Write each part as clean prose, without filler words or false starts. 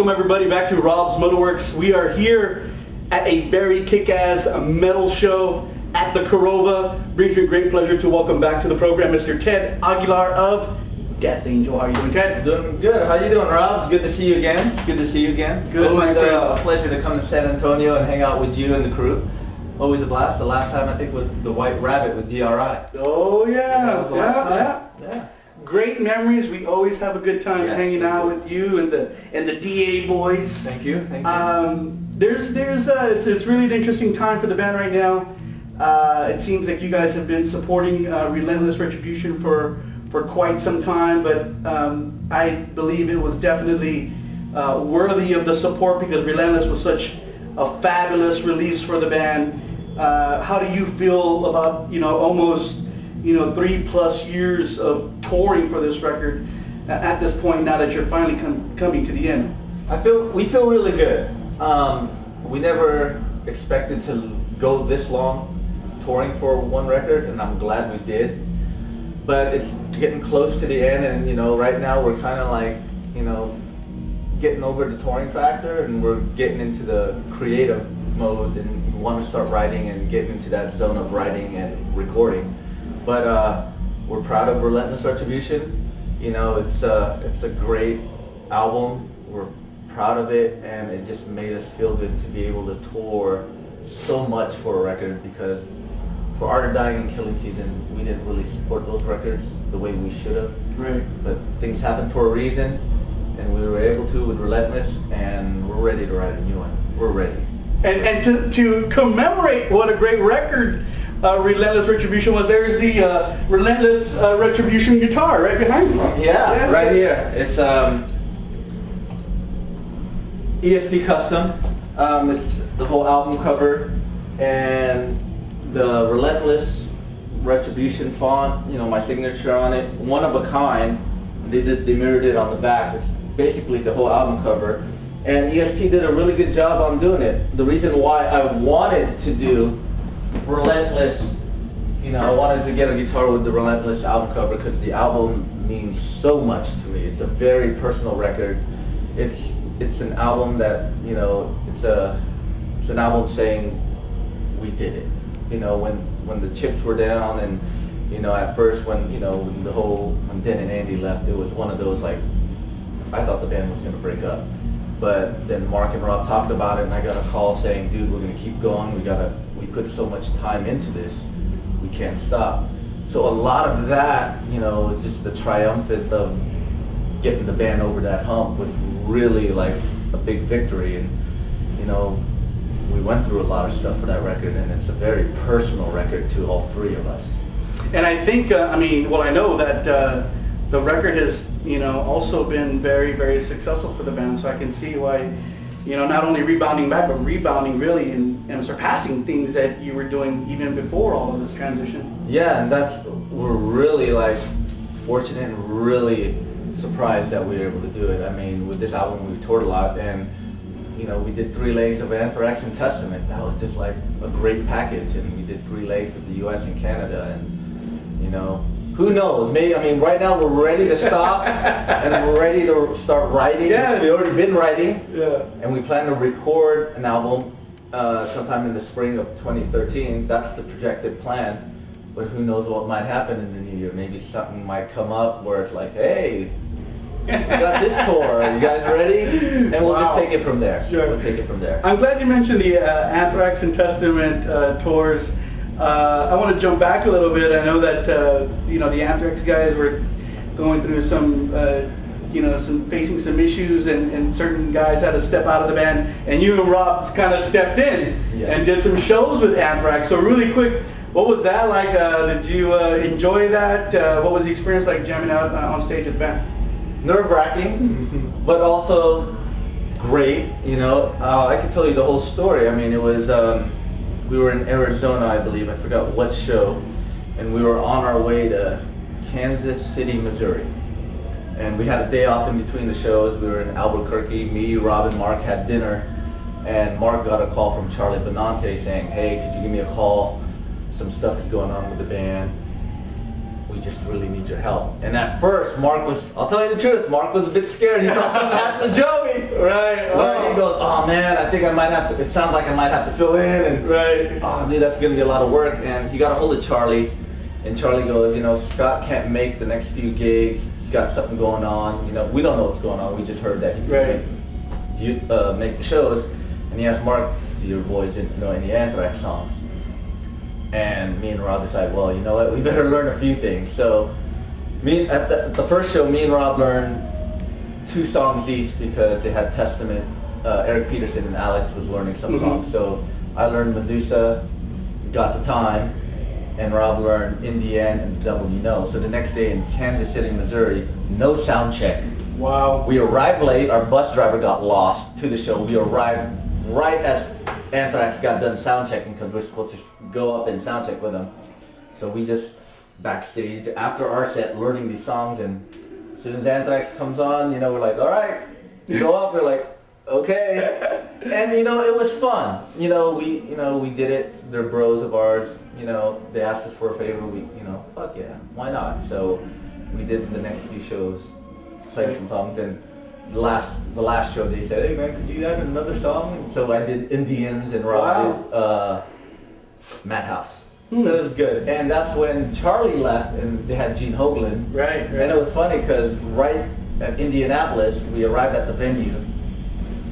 Welcome everybody back to Rob's MetalWorks. We are here at a very kick-ass metal show at the Korova. Brings me great pleasure to welcome back to the program Mr. Ted Aguilar of Death Angel. How are you doing, Ted? Doing good. How you doing, Rob? It's good to see you again. Good to see you again. Good. Always a pleasure to come to San Antonio and hang out with you and the crew. Always a blast. The last time I think was the White Rabbit with DRI. Oh yeah, yeah. Great memories. We always have a good time hanging out with you and the DA boys. Thank you. Thank you. It's really an interesting time for the band right now. It seems like you guys have been supporting Relentless Retribution for quite some time, but I believe it was definitely worthy of the support because Relentless was such a fabulous release for the band. How do you feel about almost 3+ years of touring for this record at this point now that you're finally coming to the end? We feel really good. We never expected to go this long touring for one record, and I'm glad we did. But it's getting close to the end, and right now we're kind of like getting over the touring factor, and we're getting into the creative mode, and we want to start writing and get into that zone of writing and recording. But we're proud of Relentless Retribution. It's a great album. We're proud of it, and it just made us feel good to be able to tour so much for a record, because for Art of Dying and Killing Season, we didn't really support those records the way we should have. Right. But things happen for a reason, and we were able to with Relentless, and we're ready to write a new one. We're ready. And to commemorate what a great record Relentless Retribution was, there's the Relentless Retribution guitar right behind you. Yeah, yes, right here. It's ESP custom. It's the whole album cover, and the Relentless Retribution font, my signature on it, one of a kind. They mirrored it on the back. It's basically the whole album cover, and ESP did a really good job on doing it. The reason why I wanted to do Relentless, I wanted to get a guitar with the Relentless album cover because the album means so much to me. It's a very personal record. It's an album that it's an album saying we did it. When the chips were down, and at first when Den and Andy left, it was one of those, like, I thought the band was going to break up. But then Mark and Rob talked about it, and I got a call saying, dude, we're going to keep going. We put so much time into this, we can't stop. So a lot of that, is just the triumphant of getting the band over that hump was really like a big victory. And we went through a lot of stuff for that record, and it's a very personal record to all three of us. And I think, I know that the record has, also been very, very successful for the band, so I can see why, not only rebounding back, but rebounding really and surpassing things that you were doing even before all of this transition. Yeah, and we're really fortunate and really surprised that we were able to do it. With this album we toured a lot, and we did 3 legs of Anthrax and Testament. That was just like a great package, and we did 3 legs of the US and Canada, and who knows? Maybe, right now we're ready to stop and we're ready to start writing. Yes. We've already been writing, yeah. And we plan to record an album sometime in the spring of 2013. That's the projected plan, but who knows what might happen in the new year. Maybe something might come up where it's like, hey, we got this tour. Are you guys ready? And we'll just take it from there. Sure. We'll take it from there. I'm glad you mentioned the Anthrax and Testament tours. I want to jump back a little bit. I know that the Anthrax guys were going through some facing some issues, and certain guys had to step out of the band, and you and Rob kind of stepped in and did some shows with Anthrax. So really quick, what was that like? Did you enjoy that? What was the experience like jamming out on stage with the band? Nerve-wracking, but also great. I could tell you the whole story. It was we were in Arizona, I believe. I forgot what show, and we were on our way to Kansas City, Missouri, and we had a day off in between the shows. We were in Albuquerque. Me, Rob, and Mark had dinner, and Mark got a call from Charlie Benante saying, "Hey, could you give me a call? Some stuff is going on with the band. We just really need your help." And at first, Mark was, I'll tell you the truth, Mark was a bit scared. He thought something happened to Joey. Right. Where he goes, oh man, I think I might have to, it sounds like I might have to fill in, and Right. oh dude, that's gonna be a lot of work. And he got a hold of Charlie, and Charlie goes, you know, Scott can't make the next few gigs, he's got something going on, you know, we don't know what's going on, we just heard that he could make the shows. And he asked Mark, do your boys know any Anthrax songs? And me and Rob decided, well, you know what, we better learn a few things. So at the first show, me and Rob learned 2 songs each because they had Testament. Eric Peterson and Alex was learning some songs. So I learned Medusa, Got the Time, and Rob learned In the End and The Devil You Know. So the next day in Kansas City, Missouri, no sound check. Wow. We arrived late, our bus driver got lost to the show. We arrived right as Anthrax got done sound checking because we're supposed to go up and sound check with them. So we just backstage after our set learning these songs, and as soon as Anthrax comes on, you know, we're like, all right, go up. We're like, okay. And you know, it was fun. You know, we did it. They're bros of ours. You know, they asked us for a favor. We, you know, fuck yeah, why not? So we did the next few shows, played some songs, and the last show they said, hey man, could you add another song? And so I did Indians, and Rob did Madhouse. So it was good. And that's when Charlie left and they had Gene Hoglan. Right. And it was funny because right at Indianapolis, we arrived at the venue,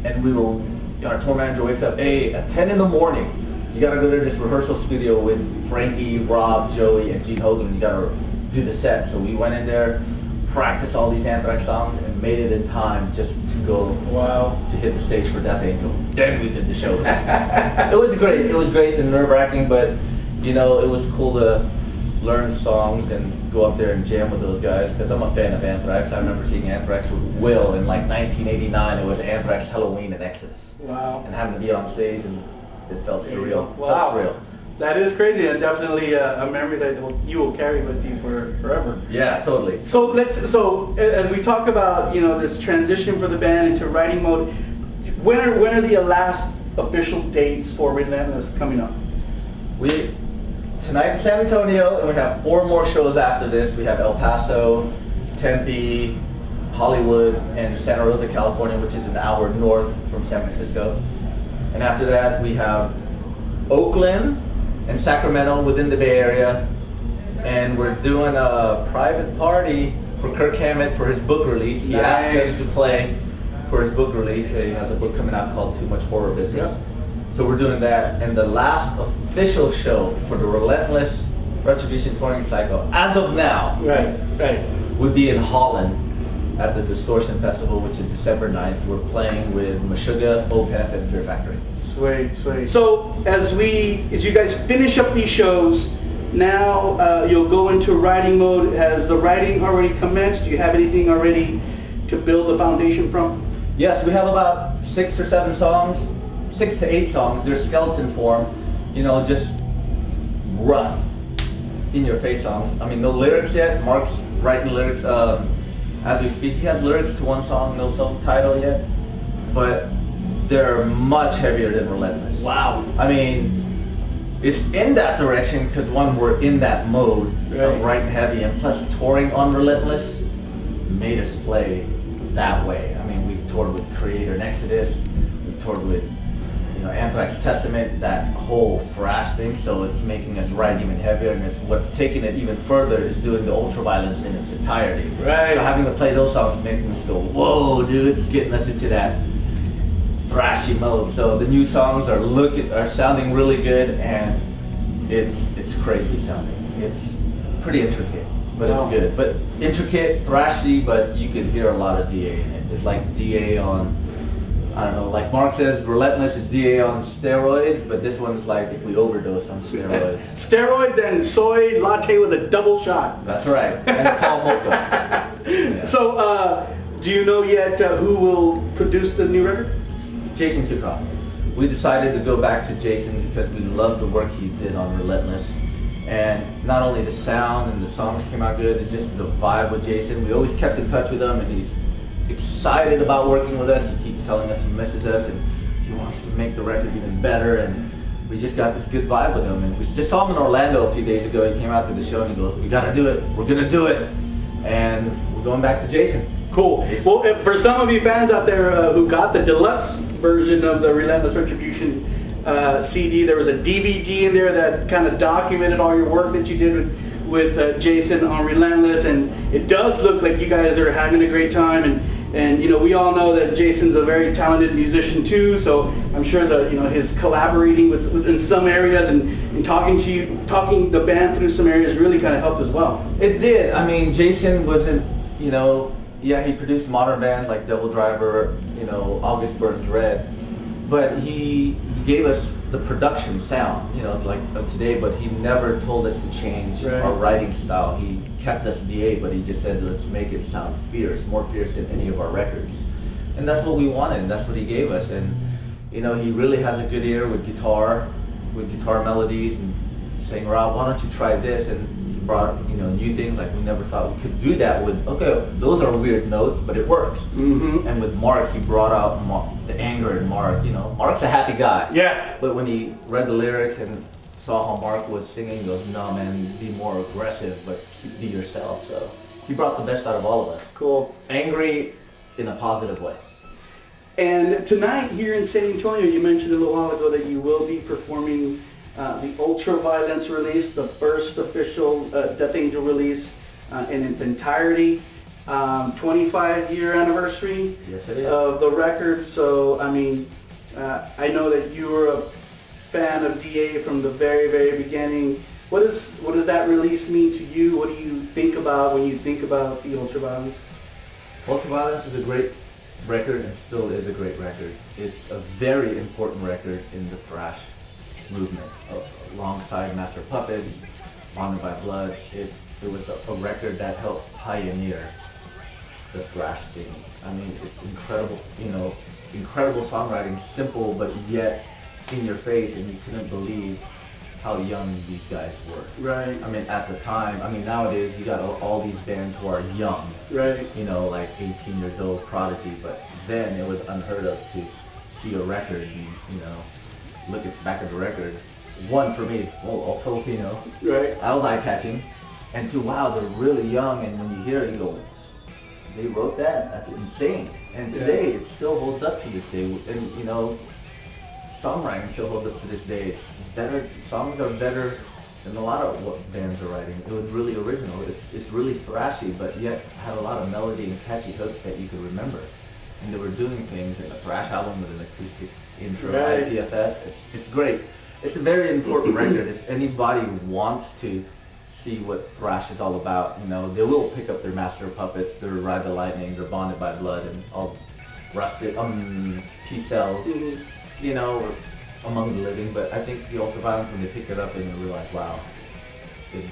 and our tour manager wakes up, hey, at 10 in the morning, you gotta go to this rehearsal studio with Frankie, Rob, Joey, and Gene Hoglan. You gotta do the set. So we went in there, practiced all these Anthrax songs, and made it in time just to go to hit the stage for Death Angel. Then we did the show. It was great. It was great and nerve-wracking, but you know, it was cool to learn songs and go up there and jam with those guys because I'm a fan of Anthrax. I remember seeing Anthrax with Will in like 1989. It was Anthrax Halloween in Exodus. Wow. And having to be on stage, and it felt surreal. Wow. Felt surreal. That is crazy, and definitely a memory that you will carry with you forever. Yeah, totally. So as we talk about, you know, this transition for the band into writing mode, when are the last official dates for Relentless coming up? Tonight in San Antonio, and we have 4 more shows after this. We have El Paso, Tempe, Hollywood, and Santa Rosa, California, which is an hour north from San Francisco. And after that, we have Oakland and Sacramento within the Bay Area. And we're doing a private party for Kirk Hammett for his book release. He asked us to play for his book release. He has a book coming out called Too Much Horror Business. Yep. So we're doing that, and the last official show for the Relentless Retribution touring cycle, as of now, would be in Holland at the Distortion Festival, which is December 9th. We're playing with Meshuggah, Opeth, and Fear Factory. Sweet. So as you guys finish up these shows, now you'll go into writing mode. Has the writing already commenced? Do you have anything already to build the foundation from? Yes, we have about 6 or 7 songs. 6 to 8 songs. They're skeleton form, you know, just rough, in-your-face songs. I mean, no lyrics yet. Mark's writing lyrics as we speak. He has lyrics to 1 song, no song title yet, but they're much heavier than Relentless. Wow. I mean, it's in that direction because we're in that mode of writing heavy, and plus touring on Relentless made us play that way. I mean, we've toured with Creator and Exodus. We've toured with Anthrax Testament, that whole thrash thing, so it's making us write even heavier, and it's what's taking it even further is doing the ultraviolence in its entirety. Right. So having to play those songs making us go, whoa, dude, it's getting us into that thrashy mode. So the new songs are sounding really good, and it's crazy sounding. It's pretty intricate, but it's good. But intricate, thrashy, but you can hear a lot of DA in it. It's like DA on, I don't know, like Mark says, Relentless is DA on steroids, but this one's like if we overdose on steroids. Steroids and soy latte with a double shot. That's right, and a tall mocha. Yeah. So, do you know yet who will produce the new record? Jason Suecof. We decided to go back to Jason because we love the work he did on Relentless. And not only the sound and the songs came out good, it's just the vibe with Jason. We always kept in touch with him, and he's excited about working with us. He keeps telling us he misses us and he wants to make the record even better, and we just got this good vibe with him. And we just saw him in Orlando a few days ago. He came out to the show and he goes, we gotta do it, we're gonna do it. And we're going back to Jason. Cool. Well, for some of you fans out there who got the deluxe version of the Relentless Retribution CD, there was a DVD in there that kind of documented all your work that you did with Jason on Relentless, and it does look like you guys are having a great time. And you know, we all know that Jason's a very talented musician too, so I'm sure that, you know, his collaborating with in some areas and talking the band through some areas really kind of helped as well. It did. I mean, Jason wasn't, you know, yeah, he produced modern bands like Devil Driver, you know, August Burns Red, but he gave us the production sound, you know, like of today, but he never told us to change our writing style. He kept us DA, but he just said, let's make it sound fierce, more fierce than any of our records. And that's what we wanted, and that's what he gave us. And, you know, he really has a good ear with guitar melodies, and saying, Rob, why don't you try this? And he brought, you know, new things like we never thought we could do that with. Okay, those are weird notes, but it works. Mm-hmm. And with Mark, he brought out the anger in Mark. You know, Mark's a happy guy. Yeah. But when he read the lyrics and saw how Mark was singing, he goes, no man, be more aggressive, but be yourself. So he brought the best out of all of us. Cool. Angry in a positive way. And tonight here in San Antonio, you mentioned a little while ago that you will be performing the Ultra Violence release, the first official Death Angel release in its entirety. 25-year anniversary of the record. So, I mean, I know that you were a fan of DA from the very, very beginning. What does that release mean to you? What do you think about when you think about the Ultra Violence? Ultra Violence is a great record and still is a great record. It's a very important record in the thrash movement. Alongside Master of Puppets, Bonded by Blood, it was a record that helped pioneer the thrash scene. I mean, it's incredible, you know, incredible songwriting, simple but yet in your face, and you couldn't believe how young these guys were. Right. I mean, at the time, I mean, nowadays you got all these bands who are young. Right. You know, like 18 years old, Prodigy, but then it was unheard of to see a record, you know, look back at the record. One, for me, all Filipino. Right. I was eye-catching. And two, wow, they're really young, and when you hear it, you go, they wrote that? That's insane. And today, it still holds up to this day. And, you know, songwriting still holds up to this day. It's better, songs are better than a lot of what bands are writing. It was really original. It's really thrashy, but yet had a lot of melody and catchy hooks that you could remember. And they were doing things in a thrash album with an acoustic intro, IPFS. It's great. It's a very important record. If anybody wants to see what thrash is all about, you know, they will pick up their Master of Puppets, their Ride the Lightning, their Bonded by Blood, and all Rusted, T-Cells, you know, among the living. But I think the Ultra Violence, when they pick it up, and they realize, wow, it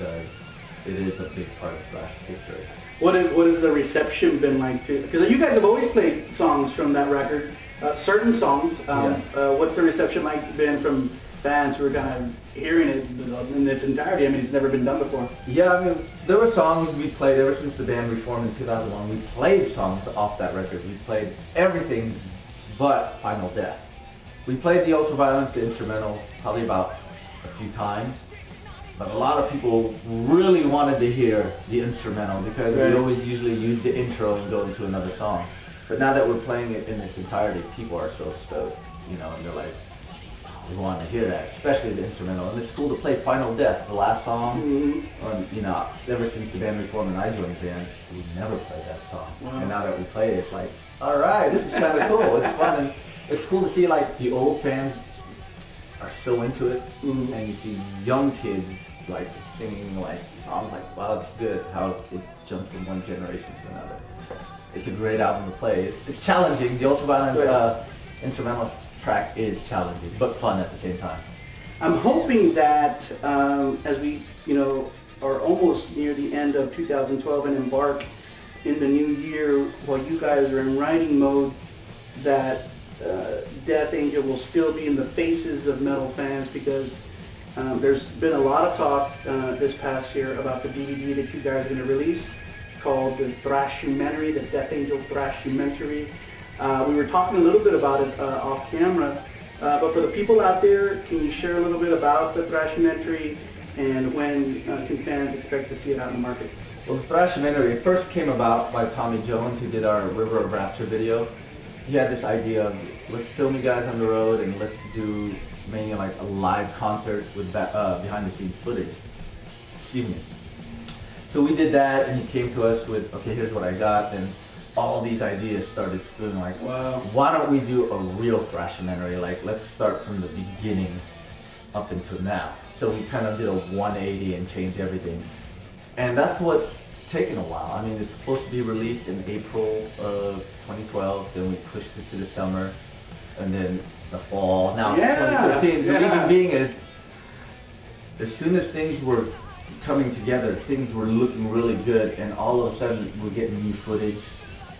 is a big part of thrash history. What has the reception been like to? Because you guys have always played songs from that record, certain songs. What's the reception like been from fans who are kind of hearing it in its entirety? I mean, it's never been done before. Yeah, I mean, there were songs we played ever since the band reformed in 2001. We played songs off that record. We played everything but Final Death. We played the Ultra Violence, the instrumental, probably about a few times. But a lot of people really wanted to hear the instrumental because we always usually use the intro and go into another song. But now that we're playing it in its entirety, people are so stoked, you know, and they're like, we want to hear that, especially the instrumental. And it's cool to play Final Death, the last song. You know, ever since the band reformed and I joined the band, we never played that song. And now that we play it, it's like, all right, this is kind of cool. It's fun, and it's cool to see like the old fans are so into it, and you see young kids like singing like songs like, wow, it's good how it jumps from one generation to another. It's a great album to play. It's challenging. The Ultra Violence instrumental track is challenging, but fun at the same time. I'm hoping that as we, you know, are almost near the end of 2012 and embark in the new year, while you guys are in writing mode, that Death Angel will still be in the faces of metal fans, because there's been a lot of talk this past year about the DVD that you guys are going to release called the Thrashumentary, the Death Angel Thrashumentary. We were talking a little bit about it off camera, but for the people out there, can you share a little bit about the Thrashumentary and when can fans expect to see it out in the market? Well, the Thrashumentary, it first came about by Tommy Jones, who did our River of Rapture video. He had this idea of, let's film you guys on the road and let's do mainly like a live concert with behind the scenes footage. Excuse me. So we did that, and he came to us with, okay, here's what I got, and all these ideas started spewing like, Wow. Why don't we do a real Thrashumentary? Like, let's start from the beginning up until now. So we kind of did a 180 and changed everything. And that's what's taken a while. I mean, it's supposed to be released in April of 2012, then we pushed it to the summer, and then the fall. Now, Yeah, 2013. The yeah. reason being is, as soon as things were coming together, things were looking really good, and all of a sudden we're getting new footage,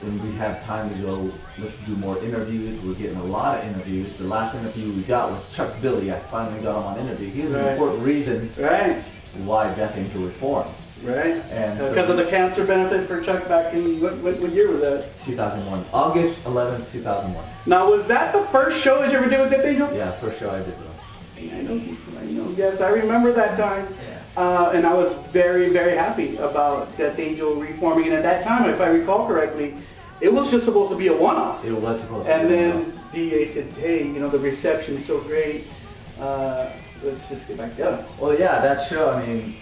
and we have time to go, let's do more interviews. We're getting a lot of interviews. The last interview we got was Chuck Billy. I finally got him on interview. He was an Right. important reason Right, why Death Angel reformed. right. And so- Because of the cancer benefit for Chuck back in, what year was that? 2001, August 11th, 2001. Now, was that the first show that you ever did with Death Angel? Yeah, first show I did though. I know, yes, I remember that time. And I was very, very happy about Death Angel reforming. And at that time, if I recall correctly, it was just supposed to be a one-off. It was supposed to And be. then DA said, hey, the reception's so great, let's just get back together. Well, yeah, that show, I mean,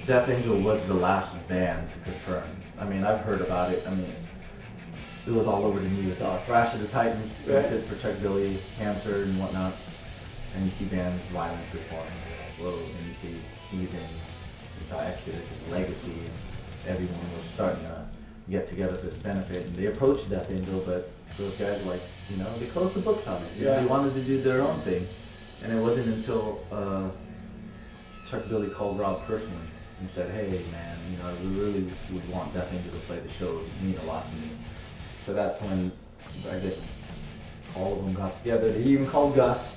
Death Angel was the last band to confirm. I mean, I've heard about it. I mean, it was all over the news. Thrash of the Titans, Right. for Chuck Billy, cancer and whatnot. And you see bands, Violence Reform, Whoa, and you see Heathen, you saw Exodus and Legacy, and everyone was starting to get together for this benefit. And they approached Death Angel, but those guys were like, they closed the books on it. Yeah. They wanted to do their own thing. And it wasn't until Chuck Billy called Rob personally and said, hey man, we really would want Death Angel to play the show. It would mean a lot to me. So that's when, I guess, all of them got together. They even called Gus.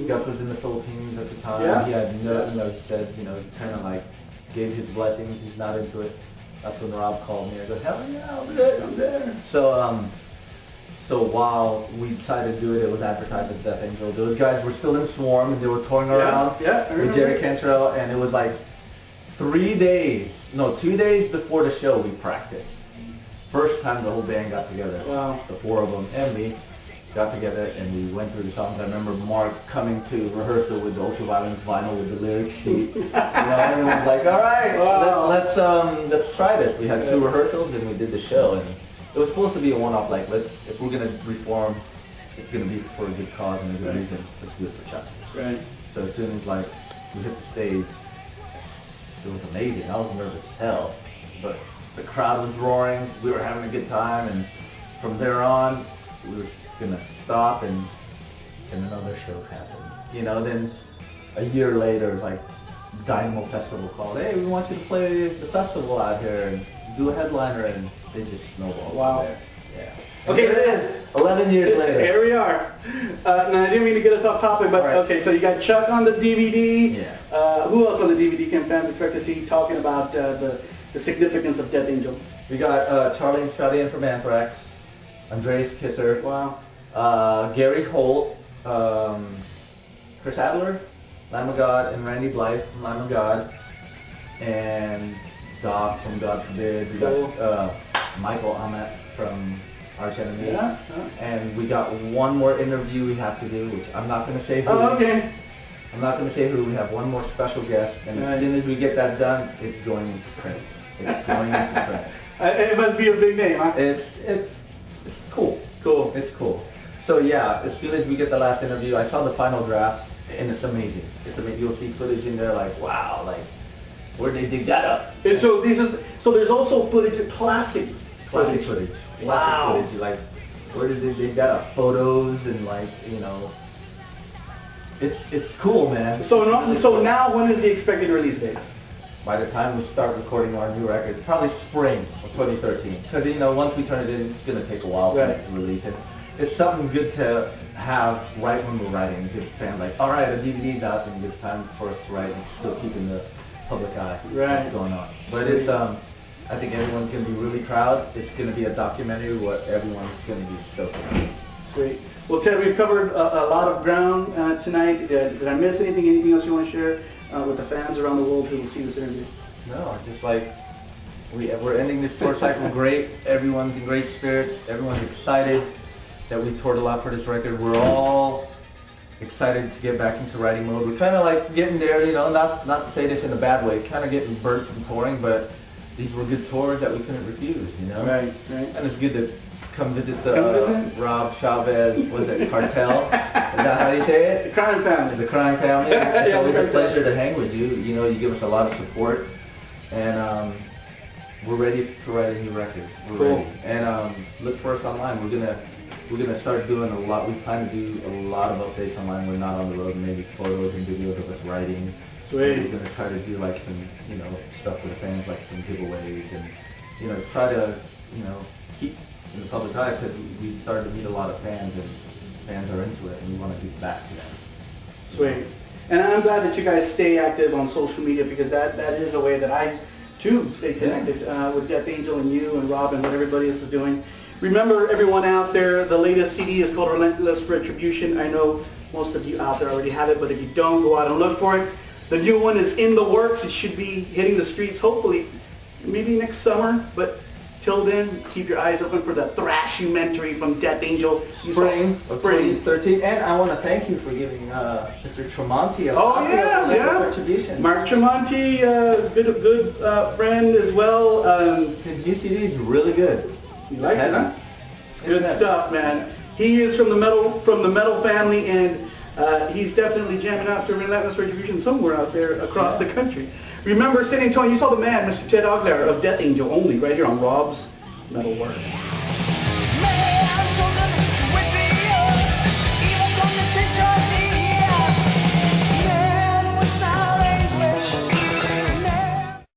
Gus was in the Philippines at the time. Yeah. He had no, he said, he kind of like gave his blessings. He's not into it. That's when Rob called me. I go, hell yeah, I'll do it, I'm there. So while we decided to do it, it was advertised as Death Angel. Those guys were still in Swarm, and they were touring around I with remember. Jerry Cantrell, and it was like 2 days before the show we practiced. First time the whole band got together. Wow. The four of them and me got together, and we went through the songs. I remember Mark coming to rehearsal with the Ultraviolence vinyl with the lyric sheet. Everyone's like, all right, Wow. let's try this. We had 2 rehearsals, and we did the show, and it was supposed to be a one-off. Like, if we're gonna reform, it's gonna be for a good cause and a good reason. Let's do it for Chuck. Right. So as soon as we hit the stage, it was amazing. I was nervous as hell, but the crowd was roaring. We were having a good time, and from there on, we were gonna stop, and another show happened. Then a year later, it's like Dynamo Festival called. Hey, we want you to play the festival out here and do a headliner, and they just snowballed. Wow. From there. Yeah. Okay. And here it is. 11 years later. Here we are. Now, I didn't mean to get us off topic, but Right. okay, so you got Chuck on the DVD. Yeah. Who else on the DVD can fans expect to see talking about the significance of Death Angel? We got Charlie and Scotty in from Anthrax, Andreas Kisser, Wow. Gary Holt, Chris Adler, Lamb of God, and Randy Blythe from Lamb of God, and Doc from God Forbid. We got Michael Ahmet from Arch Enemy. Yeah. And we got one more interview we have to do, which I'm not going to say who. Oh, okay. I'm not going to say who. We have one more special guest, and as soon as we get that done, it's going into print. It's going into print. It must be a big name, huh? It's cool. Cool. It's cool. So yeah, as soon as we get the last interview, I saw the final draft, and it's amazing. It's amazing. You'll see footage in there like, wow, like where'd they dig that up? And so there's also footage of classic Footage. Wow. Classic footage. Like, where did they dig that up? Photos and it's cool, man. So now when is the expected release date? By the time we start recording our new record, probably spring of 2013. Because once we turn it in, it's gonna take a while for it to release it. It's something good to have right when we're writing. It gives fans like, all right, a DVD's out, and it gives time for us to write and still keep in the public eye what's going on. But Sweet. it's I think everyone's gonna be really proud. It's gonna be a documentary what everyone's gonna be stoked about. Sweet. Well, Ted, we've covered a lot of ground tonight. Did I miss anything? Anything else you want to share with the fans around the world who will see this interview? No, just like We're ending this tour cycle great. Everyone's in great spirits. Everyone's excited that we toured a lot for this record. We're all excited to get back into writing mode. We're kind of like getting there, you know, not to say this in a bad way, kind of getting burnt from touring, but these were good tours that we couldn't refuse, you know? Right. And it's good to come visit the Rob Chavez, was it Cartel? Is that how you say it? The Crime Family. The Crime Family. It's Yeah, always a Cartel. pleasure to hang with you. You know, you give us a lot of support, and we're ready to write a new record. We're Cool. ready. And look for us online. We're gonna start doing a lot. We plan to do a lot of updates online. We're not on the road. Maybe photos and videos of us writing. Sweet. We're gonna try to do like some, you know, stuff for the fans, like some giveaways, and you know, try to, you know, keep in the public eye, because we started to meet a lot of fans, and fans are into it, and we want to give back to them. Sweet. And I'm glad that you guys stay active on social media, because that is a way that I too stay connected with Death Angel and you and Rob and what everybody else is doing. Remember, everyone out there, the latest CD is called Relentless Retribution. I know most of you out there already have it, but if you don't, go out and look for it. The new one is in the works. It should be hitting the streets hopefully maybe next summer, but till then, keep your eyes open for the Thrashumentary from Death Angel. Spring of 2013. And I want to thank you for giving Mr. Tremonti a copy of Relentless Retribution. Mark Tremonti, good friend as well. His new CD is really good. You like it, huh? It's good stuff, man. He is from the metal family, and he's definitely jamming out to Relentless Retribution somewhere out there across the country. Remember, San Antonio, you saw the man, Mr. Ted Aguilar of Death Angel, only right here on Rob's MetalWorks.